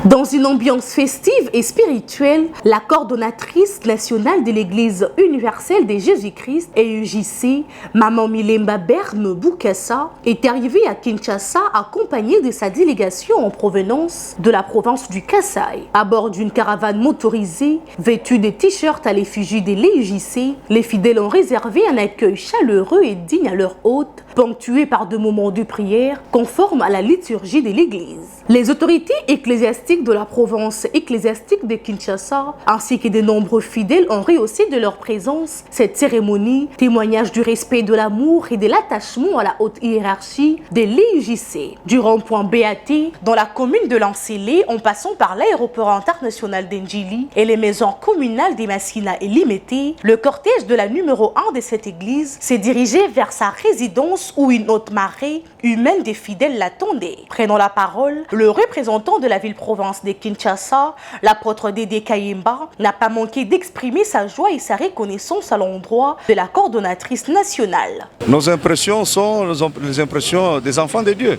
Dans une ambiance festive et spirituelle, la coordonnatrice nationale de l'Église universelle de Jésus-Christ, EUJC, Maman Milemba Berne Boukassa, est arrivée à Kinshasa accompagnée de sa délégation en provenance de la province du Kasaï. À bord d'une caravane motorisée, vêtue de t-shirts à l'effigie de l'EUJC, les fidèles ont réservé un accueil chaleureux et digne à leur hôte, ponctué par de moments de prière conformes à la liturgie de l'Église. Les autorités ecclésiastiques de la province ecclésiastique de Kinshasa, ainsi que de nombreux fidèles ont rehaussé de leur présence cette cérémonie, témoignage du respect, de l'amour et de l'attachement à la haute hiérarchie de l'EUJC. Du rond-point BAT, dans la commune de Lancélé, en passant par l'aéroport international d'Endjili et les maisons communales des Massina et Limete, le cortège de la numéro 1 de cette église s'est dirigé vers sa résidence où une haute marée humaine des fidèles l'attendait. Prenant la parole, le représentant de la ville-province de Kinshasa, l'apôtre Dédé Kayemba, n'a pas manqué d'exprimer sa joie et sa reconnaissance à l'endroit de la coordonnatrice nationale. Nos impressions sont les impressions des enfants de Dieu.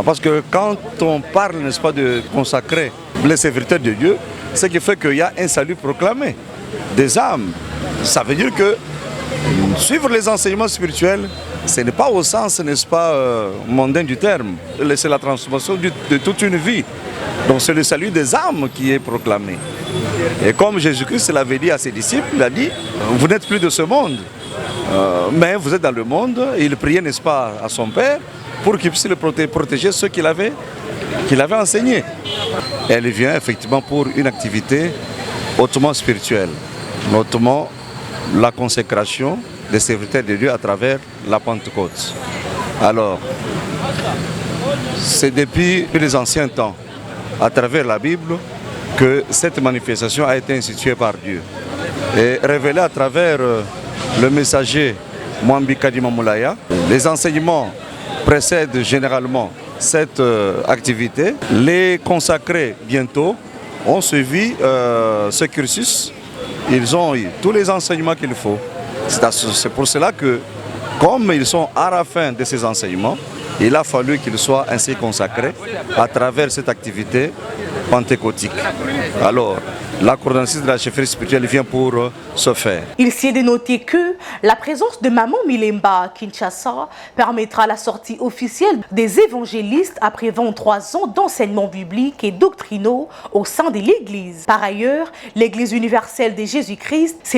Parce que quand on parle, n'est-ce pas, de consacrer les serviteurs de Dieu, ce qui fait qu'il y a un salut proclamé des âmes. Ça veut dire que suivre les enseignements spirituels, ce n'est pas au sens, n'est-ce pas, mondain du terme. C'est la transformation de toute une vie. Donc c'est le salut des âmes qui est proclamé. Et comme Jésus-Christ l'avait dit à ses disciples, il a dit, vous n'êtes plus de ce monde, mais vous êtes dans le monde. Et il priait, n'est-ce pas, à son Père pour qu'il puisse protéger ceux qu'il avait enseignés. Et elle vient effectivement pour une activité hautement spirituelle, notamment la consécration des serviteurs de Dieu à travers la Pentecôte. Alors, c'est depuis les anciens temps, à travers la Bible, que cette manifestation a été instituée par Dieu et révélée à travers le messager Mwambi Kadima Moulaya. Les enseignements précèdent généralement cette activité. Les consacrés bientôt ont suivi ce cursus. Ils ont eu tous les enseignements qu'il faut. C'est pour cela que, comme ils sont à la fin de ces enseignements, il a fallu qu'ils soient ainsi consacrés à travers cette activité pentecôtique. Alors, la coordonnatrice de la chefferie spirituelle vient pour ce faire. Il s'y est de noter que la présence de Maman Milemba à Kinshasa permettra la sortie officielle des évangélistes après 23 ans d'enseignement biblique et doctrinaux au sein de l'Église. Par ailleurs, l'Église universelle de Jésus-Christ s'est